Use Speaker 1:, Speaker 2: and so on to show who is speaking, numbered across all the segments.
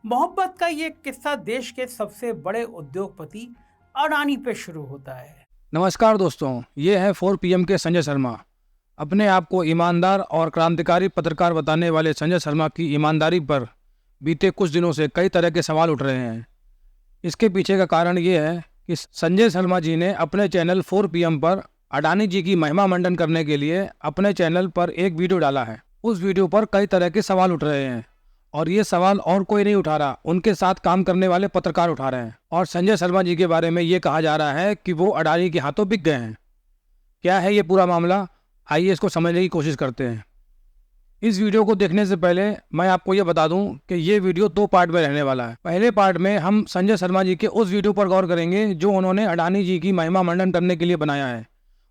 Speaker 1: मोहब्बत का ये किस्सा देश के सबसे बड़े उद्योगपति अडानी पे शुरू होता है।
Speaker 2: नमस्कार दोस्तों, ये है 4 PM के संजय शर्मा। अपने आप को ईमानदार और क्रांतिकारी पत्रकार बताने वाले संजय शर्मा की ईमानदारी पर बीते कुछ दिनों से कई तरह के सवाल उठ रहे हैं। इसके पीछे का कारण ये है कि संजय शर्मा जी ने अपने चैनल 4 PM पर अडानी जी की महिमा मंडन करने के लिए अपने चैनल पर एक वीडियो डाला है। उस वीडियो पर कई तरह के सवाल उठ रहे हैं और ये सवाल और कोई नहीं उठा रहा, उनके साथ काम करने वाले पत्रकार उठा रहे हैं। और संजय शर्मा जी के बारे में ये कहा जा रहा है कि वो अडानी के हाथों बिक गए हैं। क्या है ये पूरा मामला, आइए इसको समझने की कोशिश करते हैं। इस वीडियो को देखने से पहले मैं आपको ये बता दूं कि ये वीडियो 2 पार्ट में रहने वाला है। पहले पार्ट में हम संजय शर्मा जी के उस वीडियो पर गौर करेंगे जो उन्होंने अडानी जी की महिमा मंडन करने के लिए बनाया है।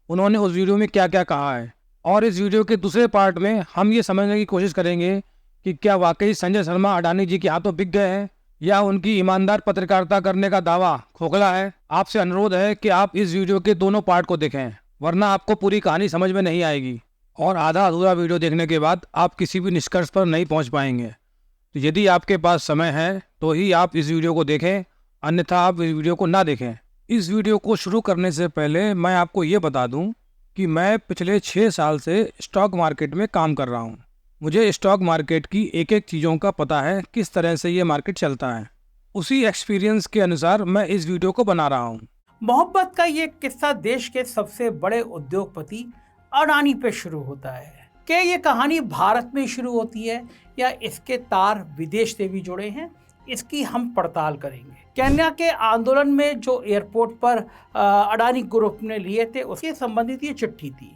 Speaker 2: उन्होंने उस वीडियो में क्या क्या कहा है। और इस वीडियो के दूसरे पार्ट में हम ये समझने की कोशिश करेंगे कि क्या वाकई संजय शर्मा अडानी जी के हाथों बिक गए हैं या उनकी ईमानदार पत्रकारिता करने का दावा खोखला है। आपसे अनुरोध है कि आप इस वीडियो के दोनों पार्ट को देखें, वरना आपको पूरी कहानी समझ में नहीं आएगी और आधा अधूरा वीडियो देखने के बाद आप किसी भी निष्कर्ष पर नहीं पहुंच पाएंगे। तो यदि आपके पास समय है तो ही आप इस वीडियो को देखें, अन्यथा आप इस वीडियो को ना देखें। इस वीडियो को शुरू करने से पहले मैं आपको ये बता दूं कि मैं पिछले 6 साल से स्टॉक मार्केट में काम कर रहा हूँ। मुझे स्टॉक मार्केट की एक एक चीज़ों का पता है, किस तरह से ये मार्केट चलता है। उसी एक्सपीरियंस के अनुसार मैं इस वीडियो को बना रहा हूँ।
Speaker 1: मोहब्बत का ये किस्सा देश के सबसे बड़े उद्योगपति अडानी पे शुरू होता है। क्या ये कहानी भारत में शुरू होती है या इसके तार विदेश से भी जुड़े हैं, इसकी हम पड़ताल करेंगे। केन्या के आंदोलन में जो एयरपोर्ट पर अडानी ग्रुप ने लिए थे उसके संबंधित ये चिट्ठी थी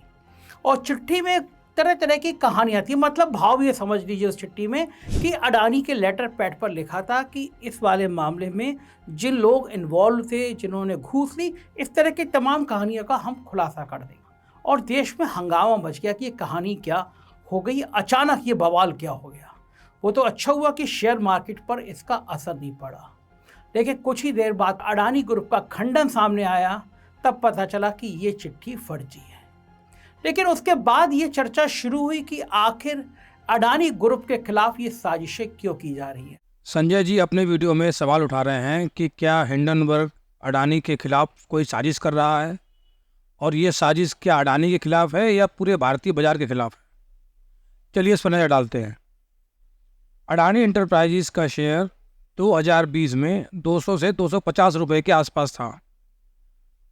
Speaker 1: और चिट्ठी में तरह तरह की कहानियां थी। मतलब भाव ये समझ लीजिए उस चिट्ठी में कि अडानी के लेटर पैड पर लिखा था कि इस वाले मामले में जिन लोग इन्वॉल्व थे, जिन्होंने घूस ली, इस तरह की तमाम कहानियों का हम खुलासा कर देंगे। और देश में हंगामा मच गया कि ये कहानी क्या हो गई, अचानक ये बवाल क्या हो गया। वो तो अच्छा हुआ कि शेयर मार्केट पर इसका असर नहीं पड़ा, लेकिन कुछ ही देर बाद अडानी ग्रुप का खंडन सामने आया। तब पता चला कि ये चिट्ठी फर्जी है। लेकिन उसके बाद ये चर्चा शुरू हुई कि आखिर अडानी ग्रुप के खिलाफ ये साजिशें क्यों की जा रही है।
Speaker 2: संजय जी अपने वीडियो में सवाल उठा रहे हैं कि क्या हिंडनबर्ग अडानी के खिलाफ कोई साजिश कर रहा है और ये साजिश क्या अडानी के खिलाफ है या पूरे भारतीय बाजार के खिलाफ है। चलिए इस पर नजर डालते हैं। अडानी इंटरप्राइजेस का शेयर 2020 में 200 से 250 रुपये के आसपास था।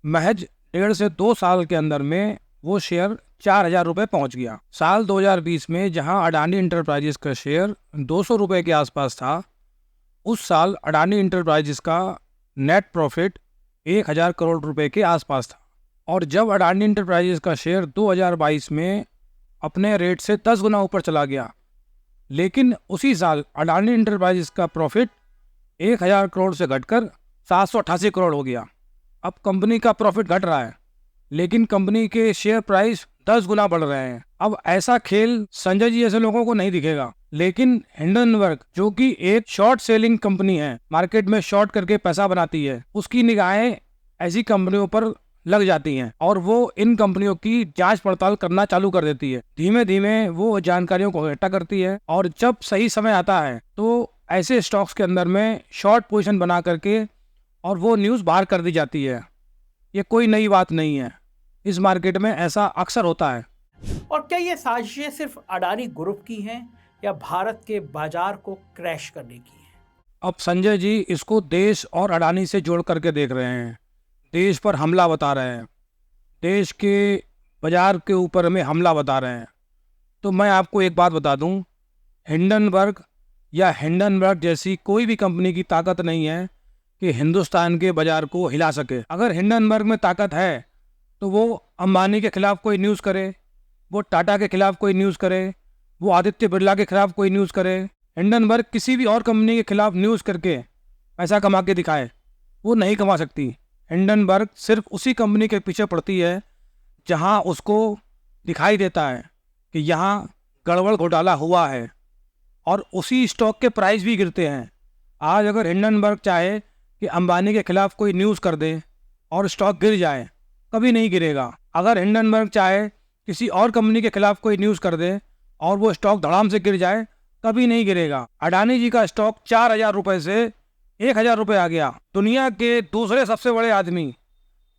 Speaker 2: महज 1.5 से 2 साल के अंदर में वो शेयर 4,000 रुपये पहुँच गया। साल 2020 में जहां अडानी इंटरप्राइजेस का शेयर 200 रुपये के आसपास था, उस साल अडानी इंटरप्राइजेस का नेट प्रॉफिट 1,000 करोड़ रुपए के आसपास था। और जब अडानी इंटरप्राइजेस का शेयर 2022 में अपने रेट से 10 गुना ऊपर चला गया, लेकिन उसी साल अडानी इंटरप्राइजेस का प्रॉफिट 1,000 करोड़ से घटकर 788 करोड़ हो गया। अब कंपनी का प्रॉफिट घट रहा है, लेकिन कंपनी के शेयर प्राइस 10 गुना बढ़ रहे हैं। अब ऐसा खेल संजय जी ऐसे लोगों को नहीं दिखेगा, लेकिन हिंडनबर्ग जो कि एक शॉर्ट सेलिंग कंपनी है, मार्केट में शॉर्ट करके पैसा बनाती है, उसकी निगाहें ऐसी कंपनियों पर लग जाती हैं और वो इन कंपनियों की जांच पड़ताल करना चालू कर देती है। धीमे धीमे वो जानकारियों को इकट्ठा करती है और जब सही समय आता है तो ऐसे स्टॉक्स के अंदर में शॉर्ट पोजीशन बना करके और वो न्यूज़ बाहर कर दी जाती है। ये कोई नई बात नहीं है, इस मार्केट में ऐसा अक्सर होता है।
Speaker 1: और क्या ये साजिशें सिर्फ अडानी ग्रुप की हैं या भारत के बाजार को क्रैश करने की हैं?
Speaker 2: अब संजय जी इसको देश और अडानी से जोड़ करके देख रहे हैं, देश पर हमला बता रहे हैं, देश के बाजार के ऊपर में हमला बता रहे हैं। तो मैं आपको एक बात बता दूं, हिंडनबर्ग या हिंडनबर्ग जैसी कोई भी कंपनी की ताकत नहीं है कि हिंदुस्तान के बाजार को हिला सके। अगर हिंडनबर्ग में ताकत है तो वो अंबानी के खिलाफ कोई न्यूज़ करे, वो टाटा के खिलाफ कोई न्यूज़ करे, वो आदित्य बिरला के खिलाफ कोई न्यूज़ करे। हिंडनबर्ग किसी भी और कंपनी के खिलाफ न्यूज़ करके पैसा कमा के दिखाए, वो नहीं कमा सकती। हिंडनबर्ग सिर्फ उसी कंपनी के पीछे पड़ती है जहां उसको दिखाई देता है कि यहाँ गड़बड़ घोटाला हुआ है, और उसी स्टॉक के प्राइस भी गिरते हैं। आज अगर हिंडनबर्ग चाहे कि अंबानी के खिलाफ कोई न्यूज़ कर दे और स्टॉक गिर जाए, कभी नहीं गिरेगा। अगर हिंडनबर्ग चाहे किसी और कंपनी के खिलाफ कोई न्यूज़ कर दे और वो स्टॉक धड़ाम से गिर जाए, कभी नहीं गिरेगा। अडानी जी का स्टॉक 4,000 रुपए से 1,000 रुपए आ गया। दुनिया के दूसरे सबसे बड़े आदमी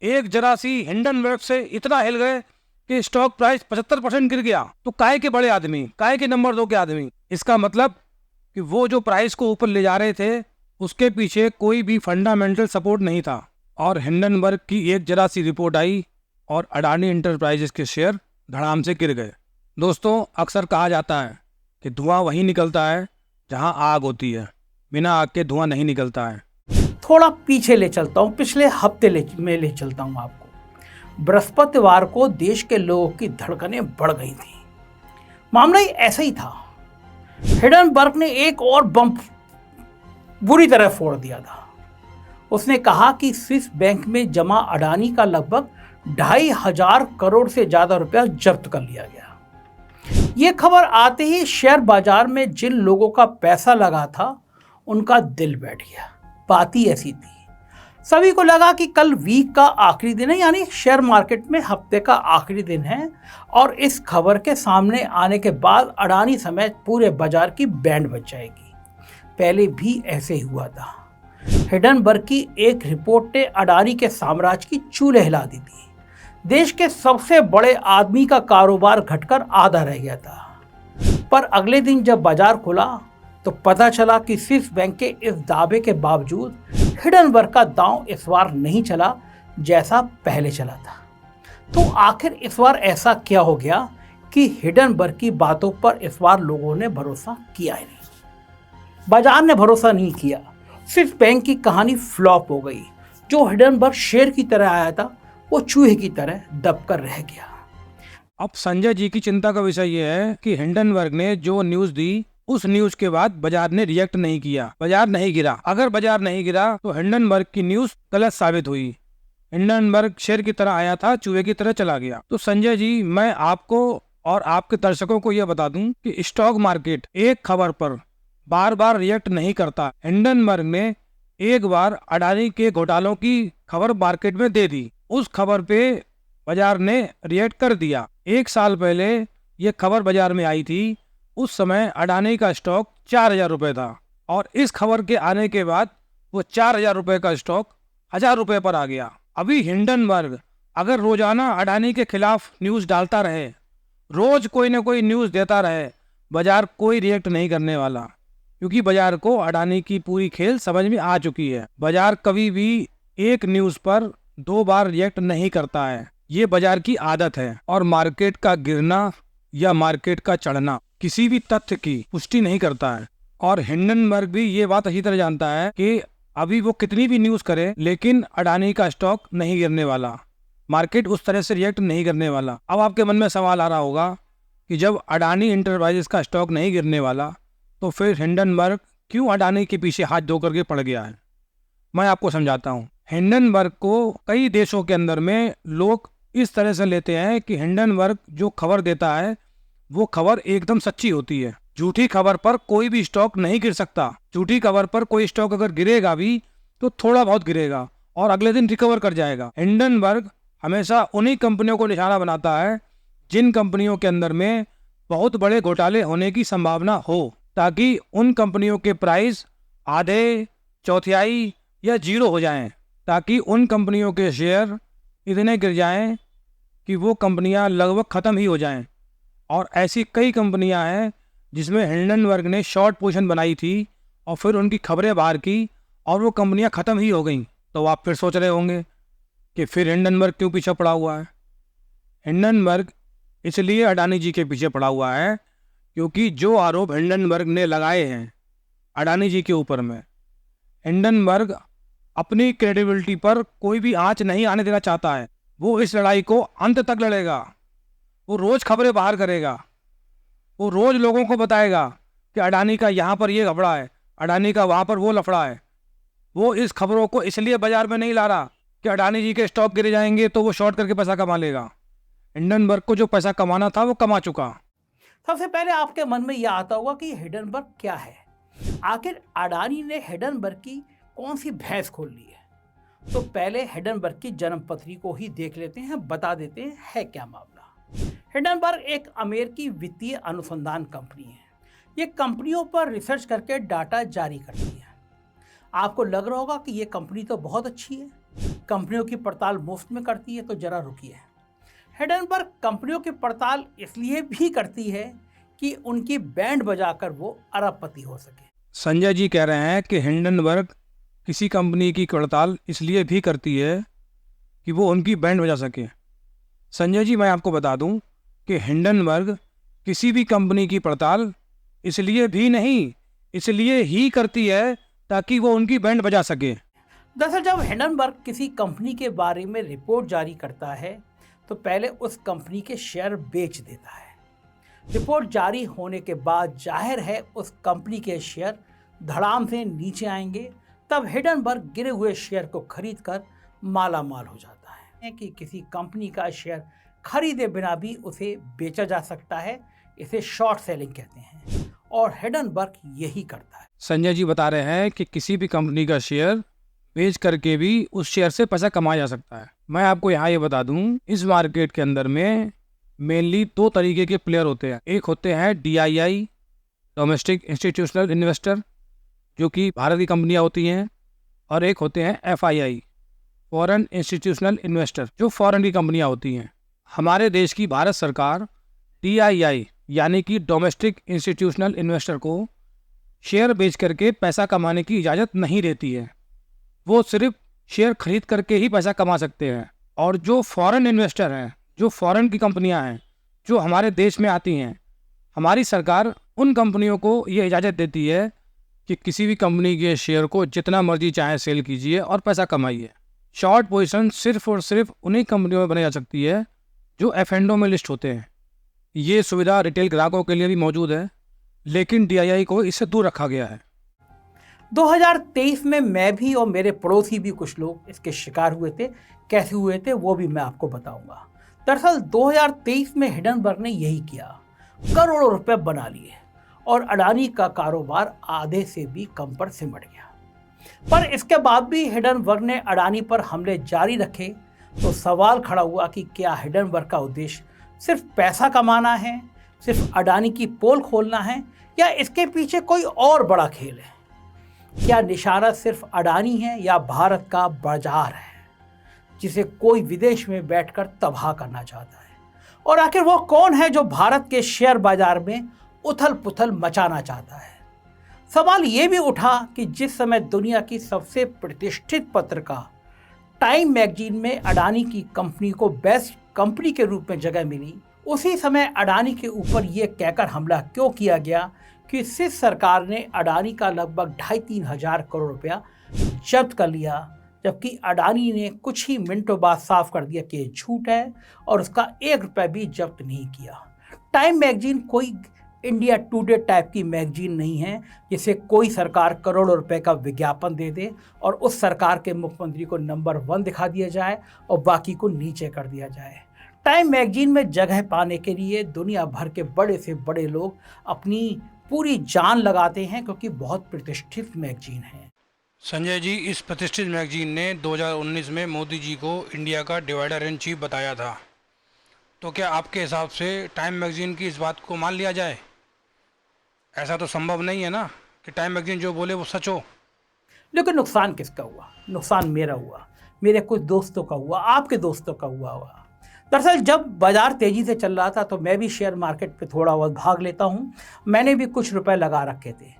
Speaker 2: एक जरा सी हिंडनबर्ग से इतना हिल गए कि स्टॉक प्राइस 75% गिर गया। तो काहे के बड़े आदमी, काहे के नंबर 2 के आदमी? इसका मतलब कि वो जो प्राइस को ऊपर ले जा रहे थे उसके पीछे कोई भी फंडामेंटल सपोर्ट नहीं था, और हिंडनबर्ग की एक जरा सी रिपोर्ट आई और अडानी इंटरप्राइजेस के शेयर धड़ाम से गिर गए। दोस्तों, अक्सर कहा जाता है कि धुआं वहीं निकलता है जहां आग होती है, बिना आग के धुआं नहीं निकलता है।
Speaker 1: थोड़ा पीछे ले चलता हूँ, पिछले हफ्ते में ले चलता हूँ आपको। बृहस्पतिवार को देश के लोगों की धड़कनें बढ़ गई थी। मामला ही ऐसा ही था। हिंडनबर्ग ने एक और बम बुरी तरह फोड़ दिया था। उसने कहा कि स्विस बैंक में जमा अडानी का लगभग 2,500 करोड़ से ज्यादा रुपया जब्त कर लिया गया। ये खबर आते ही शेयर बाजार में जिन लोगों का पैसा लगा था उनका दिल बैठ गया। बात ही ऐसी थी, सभी को लगा कि कल वीक का आखिरी दिन है, यानी शेयर मार्केट में हफ्ते का आखिरी दिन है, और इस खबर के सामने आने के बाद अडानी समेत पूरे बाजार की बैंड बज जाएगी। पहले भी ऐसे ही हुआ था। हिंडनबर्ग की एक रिपोर्ट ने अडानी के साम्राज्य की चूल्हे हिला दी थी। देश के सबसे बड़े आदमी का कारोबार घटकर आधा रह गया था। पर अगले दिन जब बाजार खुला तो पता चला कि स्विस बैंक के इस दावे के बावजूद हिंडनबर्ग का दांव इस बार नहीं चला जैसा पहले चला था। तो आखिर इस बार ऐसा क्या हो गया कि हिंडनबर्ग की बातों पर इस बार लोगों ने भरोसा किया ही नहीं? बाजार ने भरोसा नहीं किया। स्विस बैंक की कहानी फ्लॉप हो गई। जो हिंडनबर्ग शेर की तरह आया था वो चूहे की तरह दबकर रह गया।
Speaker 2: अब संजय जी की चिंता का विषय यह है कि हिंडनबर्ग ने जो न्यूज दी उस न्यूज के बाद बाजार ने रिएक्ट नहीं किया, बाजार नहीं गिरा। अगर बाजार नहीं गिरा तो हिंडनबर्ग की न्यूज गलत साबित हुई। हिंडनबर्ग शेर की तरह आया था, चूहे की तरह चला गया। तो संजय जी, मैं आपको और आपके दर्शकों को यह बता दूं कि स्टॉक मार्केट एक खबर पर बार बार रिएक्ट नहीं करता। हिंडनबर्ग ने एक बार अडानी के घोटालों की खबर मार्केट में दे दी, उस खबर पे बाजार ने रिएक्ट कर दिया। 1 साल पहले ये खबर बाजार में आई थी, उस समय अडानी का स्टॉक 4,000 रुपए था, और इस खबर के आने के बाद वो 4,000 रुपए का स्टॉक 1,000 रुपए पर आ गया। अभी हिंडनबर्ग अगर रोजाना अडानी के खिलाफ न्यूज डालता रहे, रोज कोई ना कोई न्यूज देता रहे, बाजार कोई रिएक्ट नहीं करने वाला, क्योंकि बाजार को अडानी की पूरी खेल समझ में आ चुकी है। बाजार कभी भी एक न्यूज पर 2 बार रिएक्ट नहीं करता है, ये बाजार की आदत है। और मार्केट का गिरना या मार्केट का चढ़ना किसी भी तथ्य की पुष्टि नहीं करता है। और हिंडनबर्ग भी ये बात अच्छी तरह जानता है कि अभी वो कितनी भी न्यूज करे, लेकिन अडानी का स्टॉक नहीं गिरने वाला, मार्केट उस तरह से रिएक्ट नहीं करने वाला। अब आपके मन में सवाल आ रहा होगा कि जब अडानी इंटरप्राइजेस का स्टॉक नहीं गिरने वाला तो फिर हिंडनबर्ग क्यों अडानी के पीछे हाथ धो करके पड़ गया है। मैं आपको समझाता हूँ। हिंडनबर्ग को कई देशों के अंदर में लोग इस तरह से लेते हैं कि हिंडनबर्ग जो खबर देता है वो खबर एकदम सच्ची होती है। झूठी खबर पर कोई भी स्टॉक नहीं गिर सकता। झूठी खबर पर कोई स्टॉक अगर गिरेगा भी तो थोड़ा बहुत गिरेगा और अगले दिन रिकवर कर जाएगा। हिंडनबर्ग हमेशा उन्हीं कंपनियों को निशाना बनाता है जिन कंपनियों के अंदर में बहुत बड़े घोटाले होने की संभावना हो, ताकि उन कंपनियों के प्राइस आधे, चौथाई या 0 हो जाएं, ताकि उन कंपनियों के शेयर इतने गिर जाएं कि वो कंपनियां लगभग ख़त्म ही हो जाएं। और ऐसी कई कंपनियां हैं जिसमें हिंडनबर्ग ने शॉर्ट पोजीशन बनाई थी और फिर उनकी खबरें बाहर की और वो कंपनियां ख़त्म ही हो गईं। तो आप फिर सोच रहे होंगे कि फिर हिंडनबर्ग क्यों पीछे पड़ा हुआ है। हिंडनबर्ग इसलिए अडानी जी के पीछे पड़ा हुआ है क्योंकि जो आरोप हिंडनबर्ग ने लगाए हैं अडानी जी के ऊपर में, हिंडनबर्ग अपनी क्रेडिबिलिटी पर कोई भी आंच नहीं आने देना चाहता है। वो इस लड़ाई को अंत तक लड़ेगा। वो रोज़ खबरें बाहर करेगा, वो रोज़ लोगों को बताएगा कि अडानी का यहाँ पर ये लफड़ा है, अडानी का वहाँ पर वो लफड़ा है। वो इस खबरों को इसलिए बाजार में नहीं ला रहा कि अडानी जी के स्टॉक गिर जाएंगे तो वो शॉर्ट करके पैसा कमा लेगा। हिंडनबर्ग को जो पैसा कमाना था वो कमा चुका।
Speaker 1: सबसे पहले आपके मन में यह आता होगा कि हिंडनबर्ग क्या है। आखिर अडानी ने हिंडनबर्ग की कौन सी भैंस खोल ली है? तो पहले हिंडनबर्ग की जन्मपत्री को ही देख लेते हैं, बता देते हैं है क्या मामला। हिंडनबर्ग एक अमेरिकी वित्तीय अनुसंधान कंपनी है ये कंपनियों पर रिसर्च करके डाटा जारी करती है। आपको लग रहा होगा कि ये कंपनी तो बहुत अच्छी है, कंपनियों की पड़ताल मुफ्त में करती है, तो जरा रुकिए। हिंडनबर्ग कंपनियों की पड़ताल इसलिए भी करती है कि उनकी बैंड बजाकर वो अरबपति हो सके।
Speaker 2: संजय जी कह रहे हैं कि हिंडनबर्ग किसी कंपनी की पड़ताल इसलिए भी करती है कि वो उनकी बैंड बजा सके। संजय जी, मैं आपको बता दूं कि हिंडनबर्ग किसी भी कंपनी की पड़ताल इसलिए भी नहीं, इसलिए ही करती है ताकि वो उनकी बैंड बजा सके।
Speaker 1: दरअसल जब हिंडनबर्ग किसी कंपनी के बारे में रिपोर्ट जारी करता है तो पहले उस कंपनी के शेयर बेच देता है। रिपोर्ट जारी होने के बाद जाहिर है उस कंपनी के शेयर धड़ाम से नीचे आएंगे, तब हिंडनबर्ग गिरे हुए शेयर को खरीदकर माला माल हो जाता है कि किसी कंपनी का शेयर खरीदे बिना भी उसे बेचा जा सकता है। इसे शॉर्ट सेलिंग कहते हैं और हिंडनबर्ग यही करता है।
Speaker 2: संजय जी बता रहे हैं कि किसी भी कंपनी का शेयर बेच करके भी उस शेयर से पैसा कमाया जा सकता है। मैं आपको यहाँ ये बता दूं, इस मार्केट के अंदर में मेनली 2 तरीके के प्लेयर होते हैं। एक होते हैं DII, डोमेस्टिक इंस्टीट्यूशनल इन्वेस्टर, जो कि भारत की कंपनियां होती हैं, और एक होते हैं FII, फॉरेन इंस्टीट्यूशनल इन्वेस्टर, जो फॉरेन की कंपनियां होती हैं। हमारे देश की भारत सरकार DII यानी कि डोमेस्टिक इंस्टीट्यूशनल इन्वेस्टर को शेयर बेच करके पैसा कमाने की इजाज़त नहीं देती है। वो सिर्फ शेयर खरीद करके ही पैसा कमा सकते हैं। और जो फॉरेन इन्वेस्टर हैं, जो फॉरेन की कंपनियां हैं जो हमारे देश में आती हैं, हमारी सरकार उन कंपनियों को ये इजाज़त देती है कि किसी भी कंपनी के शेयर को जितना मर्जी चाहे सेल कीजिए और पैसा कमाइए। शॉर्ट पोजीशन सिर्फ और सिर्फ उन्हीं कंपनियों में बनाई जा सकती है जो F&O में लिस्ट होते हैं। ये सुविधा रिटेल ग्राहकों के लिए भी मौजूद है, लेकिन DII को इससे दूर रखा गया है।
Speaker 1: 2023 में मैं भी और मेरे पड़ोसी भी कुछ लोग इसके शिकार हुए थे। कैसे हुए थे वो भी मैं आपको बताऊंगा। दरअसल 2023 में हिंडनबर्ग ने यही किया, करोड़ों रुपए बना लिए और अडानी का कारोबार आधे से भी कम पर सिमट गया। पर इसके बाद भी हिंडनबर्ग ने अडानी पर हमले जारी रखे, तो सवाल खड़ा हुआ कि क्या हिंडनबर्ग का उद्देश्य सिर्फ पैसा कमाना है, सिर्फ अडानी की पोल खोलना है, या इसके पीछे कोई और बड़ा खेल है? क्या निशाना सिर्फ अडानी है या भारत का बाजार है जिसे कोई विदेश में बैठकर तबाह करना चाहता है? और आखिर वो कौन है जो भारत के शेयर बाजार में उथल पुथल मचाना चाहता है? सवाल ये भी उठा कि जिस समय दुनिया की सबसे प्रतिष्ठित पत्रिका टाइम मैगजीन में अडानी की कंपनी को बेस्ट कंपनी के रूप में जगह मिली, उसी समय अडानी के ऊपर यह कहकर हमला क्यों किया गया कि स्विस सरकार ने अडानी का लगभग 2,500-3 हज़ार करोड़ रुपया जब्त कर लिया, जबकि अडानी ने कुछ ही मिनटों बाद साफ कर दिया कि ये झूठ है और उसका 1 रुपया भी जब्त नहीं किया। टाइम मैगजीन कोई इंडिया टुडे टाइप की मैगजीन नहीं है जिसे कोई सरकार करोड़ों रुपए का विज्ञापन दे दे और उस सरकार के मुख्यमंत्री को नंबर 1 दिखा दिया जाए और बाकी को नीचे कर दिया जाए। टाइम मैगजीन में जगह पाने के लिए दुनिया भर के बड़े से बड़े लोग अपनी पूरी जान लगाते हैं, क्योंकि बहुत प्रतिष्ठित मैगजीन है।
Speaker 2: संजय जी, इस प्रतिष्ठित मैगजीन ने 2019 में मोदी जी को इंडिया का डिवाइडर इन चीफ बताया था, तो क्या आपके हिसाब से टाइम मैगजीन की इस बात को मान लिया जाए? ऐसा तो संभव नहीं है ना कि टाइम मैगजीन जो बोले वो सच हो।
Speaker 1: लेकिन नुकसान किसका हुआ? नुकसान मेरा हुआ, मेरे कुछ दोस्तों का हुआ, आपके दोस्तों का हुआ। दरअसल जब बाजार तेजी से चल रहा था तो मैं भी शेयर मार्केट पे थोड़ा बहुत भाग लेता हूँ। मैंने भी कुछ रुपए लगा रखे थे,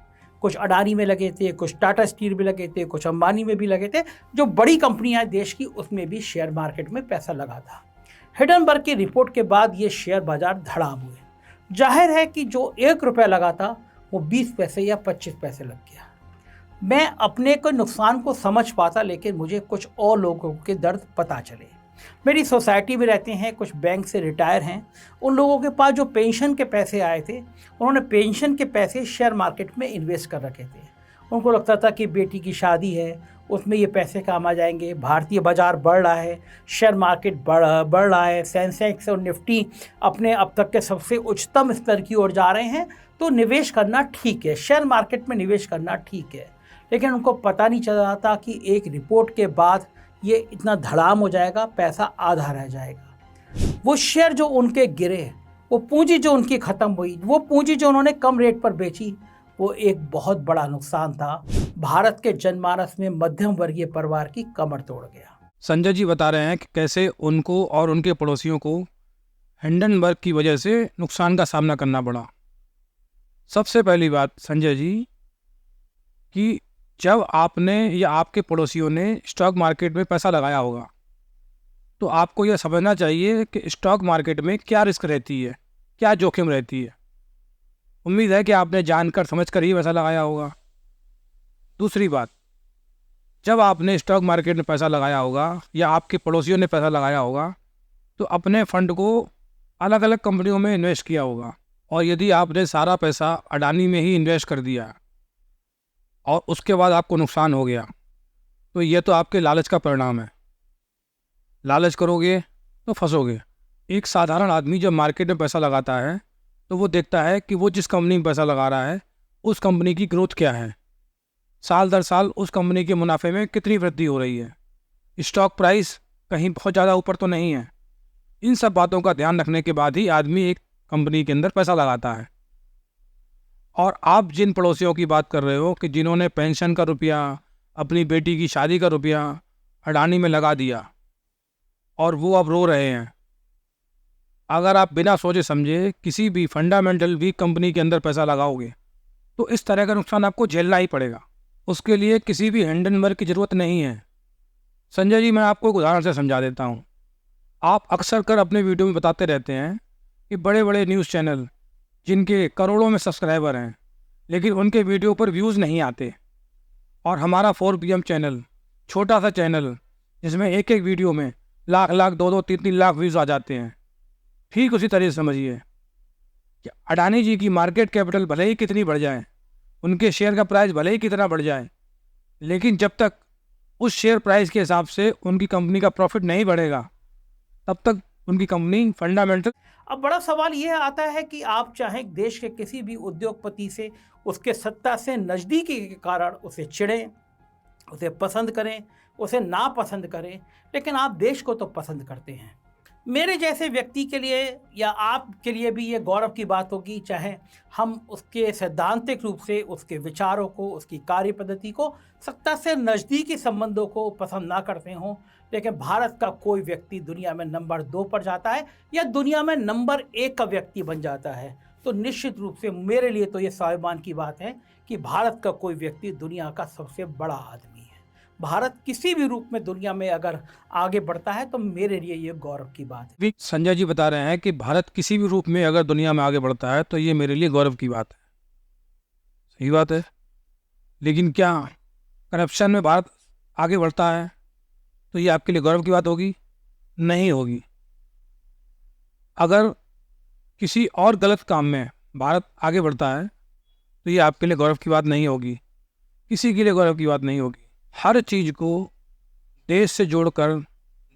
Speaker 1: कुछ अडानी में लगे थे, कुछ टाटा स्टील में लगे थे, कुछ अंबानी में भी लगे थे। जो बड़ी कंपनियां देश की उसमें भी शेयर मार्केट में पैसा लगा था। हिंडनबर्ग की रिपोर्ट के बाद ये शेयर बाजार धड़ाम हुए। जाहिर है कि जो 1 रुपया लगा था वो 20 पैसे या 25 पैसे लग गया। मैं अपने को नुकसान को समझ पाता, लेकिन मुझे कुछ और लोगों के दर्द पता चले। मेरी सोसाइटी में रहते हैं, कुछ बैंक से रिटायर हैं, उन लोगों के पास जो पेंशन के पैसे आए थे, उन्होंने पेंशन के पैसे शेयर मार्केट में इन्वेस्ट कर रखे थे। उनको लगता था कि बेटी की शादी है, उसमें ये पैसे काम आ जाएंगे, भारतीय बाजार बढ़ रहा है, शेयर मार्केट बढ़ रहा है, सेंसेक्स और निफ्टी अपने अब तक के सबसे उच्चतम स्तर की ओर जा रहे हैं, तो निवेश करना ठीक है, शेयर मार्केट में निवेश करना ठीक है। लेकिन उनको पता नहीं चल रहा था कि एक रिपोर्ट के बाद ये इतना धड़ाम हो जाएगा, पैसा आधा रह जाएगा। वो शेयर जो उनके गिरे वो पूंजी जो उनकी ख़त्म हुई, वो पूंजी जो उन्होंने कम रेट पर बेची, वो एक बहुत बड़ा नुकसान था। भारत के जनमानस में मध्यम वर्गीय परिवार की कमर तोड़ गया।
Speaker 2: संजय जी बता रहे हैं कि कैसे उनको और उनके पड़ोसियों को हिंडनबर्ग की वजह से नुकसान का सामना करना पड़ा। सबसे पहली बात संजय जी, कि जब आपने या आपके पड़ोसियों ने स्टॉक मार्केट में पैसा लगाया होगा, तो आपको यह समझना चाहिए कि स्टॉक मार्केट में क्या रिस्क रहती है, क्या जोखिम रहती है। उम्मीद है कि आपने जानकर समझकर ही पैसा लगाया होगा। दूसरी बात, जब आपने स्टॉक मार्केट में पैसा लगाया होगा या आपके पड़ोसियों ने पैसा लगाया होगा, तो अपने फंड को अलग अलग कंपनियों में इन्वेस्ट किया होगा। और यदि आपने सारा पैसा अडानी में ही इन्वेस्ट कर दिया और उसके बाद आपको नुकसान हो गया, तो यह तो आपके लालच का परिणाम है। लालच करोगे तो फंसोगे। एक साधारण आदमी जब मार्केट में पैसा लगाता है तो वो देखता है कि वो जिस कंपनी में पैसा लगा रहा है उस कंपनी की ग्रोथ क्या है, साल दर साल उस कंपनी के मुनाफे में कितनी वृद्धि हो रही है, स्टॉक प्राइस कहीं बहुत ज़्यादा ऊपर तो नहीं है। इन सब बातों का ध्यान रखने के बाद ही आदमी एक कंपनी के अंदर पैसा लगाता है। और आप जिन पड़ोसियों की बात कर रहे हो कि जिन्होंने पेंशन का रुपया, अपनी बेटी की शादी का रुपया अडानी में लगा दिया और वो अब रो रहे हैं, अगर आप बिना सोचे समझे किसी भी फंडामेंटल वीक कंपनी के अंदर पैसा लगाओगे तो इस तरह का नुकसान आपको झेलना ही पड़ेगा। उसके लिए किसी भी हिंडनबर्ग की ज़रूरत नहीं है। संजय जी, मैं आपको एक उदाहरण से समझा देता हूँ। आप अक्सर कर अपने वीडियो में बताते रहते हैं कि बड़े बड़े न्यूज़ चैनल जिनके करोड़ों में सब्सक्राइबर हैं, लेकिन उनके वीडियो पर व्यूज़ नहीं आते, और हमारा 4PM चैनल, छोटा सा चैनल जिसमें एक एक वीडियो में लाख लाख, 2-2, 3-3 लाख व्यूज़ आ जाते हैं। ठीक उसी तरह से समझिए कि अडानी जी की मार्केट कैपिटल भले ही कितनी बढ़ जाए, उनके शेयर का प्राइस भले ही कितना बढ़ जाए, लेकिन जब तक उस शेयर प्राइस के हिसाब से उनकी कंपनी का प्रॉफिट नहीं बढ़ेगा, तब तक उनकी कंपनी फंडामेंटल।
Speaker 1: अब बड़ा सवाल यह आता है कि आप चाहें देश के किसी भी उद्योगपति से उसके सत्ता से नज़दीकी के कारण उसे चिढ़ें, उसे पसंद करें, उसे नापसंद करें, लेकिन आप देश को तो पसंद करते हैं। मेरे जैसे व्यक्ति के लिए या आपके लिए भी ये गौरव की बात होगी, चाहे हम उसके सैद्धांतिक रूप से उसके विचारों को, उसकी कार्य पद्धति को, सत्ता से नज़दीकी संबंधों को पसंद ना करते हों, लेकिन भारत का कोई व्यक्ति दुनिया में नंबर 2 पर जाता है या दुनिया में नंबर 1 का व्यक्ति बन जाता है, तो निश्चित रूप से मेरे लिए तो ये स्वाभिमान की बात है कि भारत का कोई व्यक्ति दुनिया का सबसे बड़ा आदमी है। भारत किसी भी रूप में दुनिया में अगर आगे बढ़ता है तो मेरे लिए ये गौरव की बात है।
Speaker 2: संजय जी बता रहे हैं कि भारत किसी भी रूप में अगर दुनिया में आगे बढ़ता है तो ये मेरे लिए गौरव की बात है। सही बात है, लेकिन क्या करप्शन में भारत आगे बढ़ता है तो ये आपके लिए गौरव की बात होगी? नहीं होगी। अगर किसी और गलत काम में भारत आगे बढ़ता है तो ये आपके लिए गौरव की बात नहीं होगी, किसी के लिए गौरव की बात नहीं होगी। हर चीज़ को देश से जोड़कर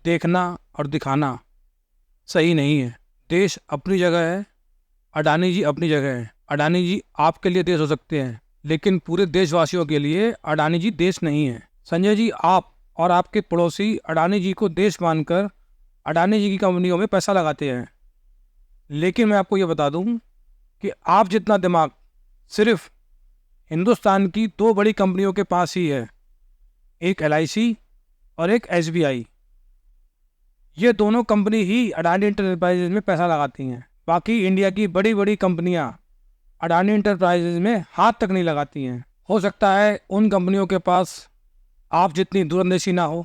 Speaker 2: देखना और दिखाना सही नहीं है। देश अपनी जगह है, अडानी जी अपनी जगह है। अडानी जी आपके लिए देश हो सकते हैं, लेकिन पूरे देशवासियों के लिए अडानी जी देश नहीं है। संजय जी, आप और आपके पड़ोसी अडानी जी को देश मानकर अडानी जी की कंपनियों में पैसा लगाते हैं, लेकिन मैं आपको ये बता दूं कि आप जितना दिमाग सिर्फ हिंदुस्तान की 2 बड़ी कंपनियों के पास ही है, एक LIC और एक SBI। ये दोनों कंपनी ही अडानी इंटरप्राइजेज में पैसा लगाती हैं। बाकी इंडिया की बड़ी बड़ी कंपनियां अडानी इंटरप्राइजेज में हाथ तक नहीं लगाती हैं। हो सकता है उन कंपनियों के पास आप जितनी दूरंदेशी ना हो,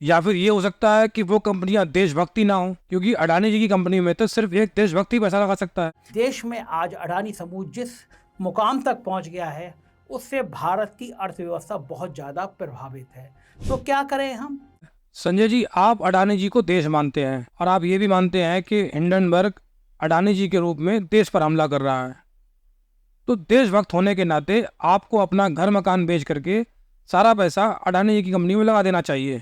Speaker 2: या फिर ये हो सकता है कि वो कंपनियां देशभक्ति ना हो, क्योंकि अडानी जी की कंपनी में तो सिर्फ एक देशभक्ति पैसा लगा सकता है।
Speaker 1: देश में आज अडानी समूह जिस मुकाम तक पहुंच गया है, उससे भारत की अर्थव्यवस्था बहुत ज़्यादा प्रभावित है। तो क्या करें हम?
Speaker 2: संजय जी, आप अडानी जी को देश मानते हैं और आप ये भी मानते हैं कि हिंडनबर्ग अडानी जी के रूप में देश पर हमला कर रहा है, तो देशभक्त होने के नाते आपको अपना घर मकान बेच करके सारा पैसा अडानी जी की कंपनी में लगा देना चाहिए,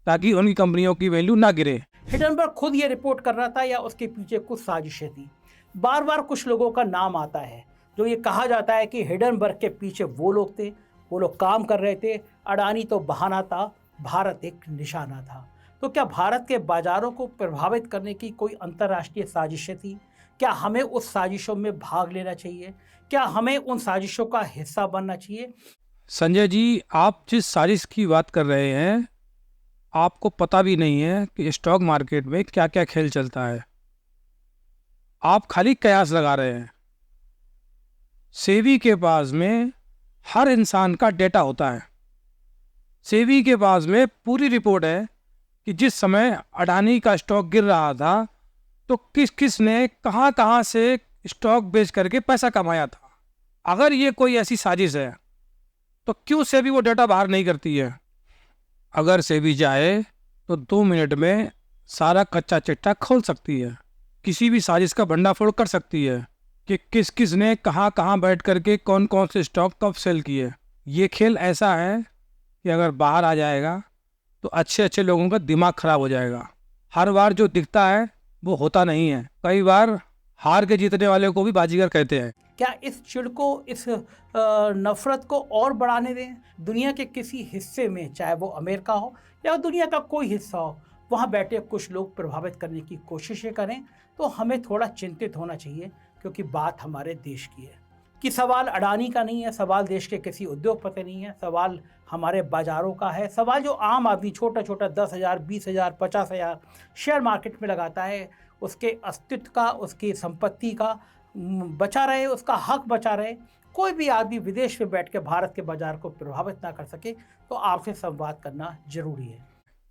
Speaker 2: ताकि उनकी कंपनियों की वैल्यू ना गिरे।
Speaker 1: हिडनबर्ग खुद ये रिपोर्ट कर रहा था या उसके पीछे कुछ साजिशें थी? बार बार कुछ लोगों का नाम आता है जो ये कहा जाता है कि हिडनबर्ग के पीछे वो लोग थे, वो लोग काम कर रहे थे, अडानी तो बहाना था, भारत एक निशाना था। तो क्या भारत के बाजारों को प्रभावित करने की कोई अंतर्राष्ट्रीय साजिशें थी? क्या हमें उस साजिशों में भाग लेना चाहिए? क्या हमें उन साजिशों का हिस्सा बनना चाहिए?
Speaker 2: संजय जी, आप जिस साजिश की बात कर रहे हैं, आपको पता भी नहीं है कि स्टॉक मार्केट में क्या क्या खेल चलता है। आप खाली कयास लगा रहे हैं। सेबी के पास में हर इंसान का डेटा होता है। सेबी के पास में पूरी रिपोर्ट है कि जिस समय अडानी का स्टॉक गिर रहा था तो किस किस ने कहाँ कहाँ से स्टॉक बेच करके पैसा कमाया था। अगर ये कोई ऐसी साजिश है तो क्यों सेबी वो डेटा बाहर नहीं करती है? अगर सेबी चाहे तो 2 मिनट में सारा कच्चा चिट्ठा खोल सकती है, किसी भी साजिश का भंडाफोड़ कर सकती है कि किस किस ने कहाँ कहाँ बैठ करके कौन कौन से स्टॉक कब सेल किए। ये खेल ऐसा है कि अगर बाहर आ जाएगा तो अच्छे अच्छे लोगों का दिमाग खराब हो जाएगा। हर बार जो दिखता है वो होता नहीं है। कई बार हार के जीतने वाले को भी बाजीगर कहते हैं।
Speaker 1: क्या इस चिढ़ को, इस नफरत को और बढ़ाने दें? दुनिया के किसी हिस्से में, चाहे वो अमेरिका हो या दुनिया का कोई हिस्सा हो, वहाँ बैठे कुछ लोग प्रभावित करने की कोशिशें करें तो हमें थोड़ा चिंतित होना चाहिए, क्योंकि बात हमारे देश की है। कि सवाल अडानी का नहीं है, सवाल देश के किसी उद्योगपति नहीं है, सवाल हमारे बाजारों का है। सवाल जो आम आदमी छोटा छोटा 10,000, 20,000, 50,000 शेयर मार्केट में लगाता है, उसके अस्तित्व का, उसकी संपत्ति का बचा रहे, उसका हक बचा रहे। कोई भी आदमी विदेश में बैठ के भारत के बाजार को प्रभावित ना कर सके, तो आपसे संवाद करना जरूरी है।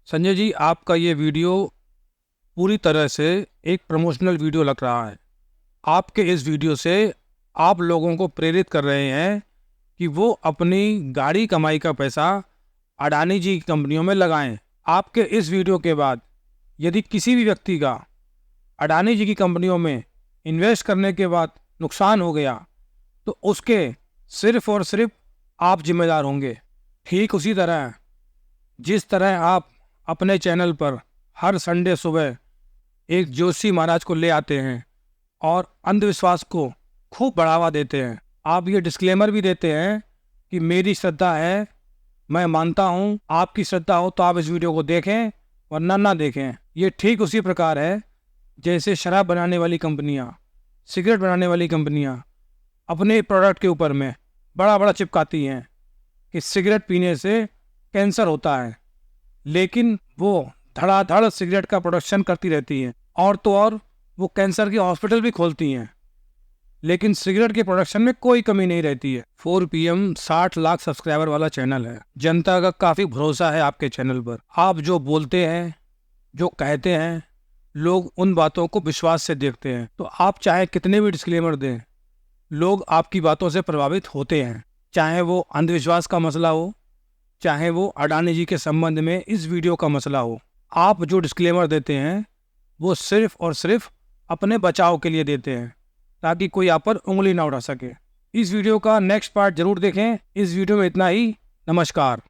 Speaker 2: संजय जी, आपका ये वीडियो पूरी तरह से एक प्रमोशनल वीडियो लग रहा है। आपके इस वीडियो से आप लोगों को प्रेरित कर रहे हैं कि वो अपनी गाड़ी कमाई का पैसा अडानी जी की कंपनियों में लगाएं। आपके इस वीडियो के बाद यदि किसी भी व्यक्ति का अडानी जी की कंपनियों में इन्वेस्ट करने के बाद नुकसान हो गया तो उसके सिर्फ और सिर्फ आप जिम्मेदार होंगे। ठीक उसी तरह जिस तरह आप अपने चैनल पर हर संडे सुबह एक जोशी महाराज को ले आते हैं और अंधविश्वास को खूब बढ़ावा देते हैं, आप ये डिस्क्लेमर भी देते हैं कि मेरी श्रद्धा है, मैं मानता हूँ, आपकी श्रद्धा हो तो आप इस वीडियो को देखें वरना ना देखें। ये ठीक उसी प्रकार है जैसे शराब बनाने वाली कंपनियाँ, सिगरेट बनाने वाली कंपनियाँ अपने प्रोडक्ट के ऊपर में बड़ा बड़ा चिपकाती हैं कि सिगरेट पीने से कैंसर होता है, लेकिन वो धड़ाधड़ सिगरेट का प्रोडक्शन करती रहती हैं। और तो और वो कैंसर की हॉस्पिटल भी खोलती हैं, लेकिन सिगरेट के प्रोडक्शन में कोई कमी नहीं रहती है। 4 PM 60 लाख सब्सक्राइबर वाला चैनल है। जनता का काफ़ी भरोसा है आपके चैनल पर। आप जो बोलते हैं, जो कहते हैं, लोग उन बातों को विश्वास से देखते हैं। तो आप चाहे कितने भी डिस्क्लेमर दें, लोग आपकी बातों से प्रभावित होते हैं। चाहे वो अंधविश्वास का मसला हो, चाहे वो अडानी जी के संबंध में इस वीडियो का मसला हो, आप जो डिस्क्लेमर देते हैं वो सिर्फ और सिर्फ अपने बचाव के लिए देते हैं ताकि कोई आप पर उंगली ना उठा सके। इस वीडियो का नेक्स्ट पार्ट जरूर देखें। इस वीडियो में इतना ही। नमस्कार।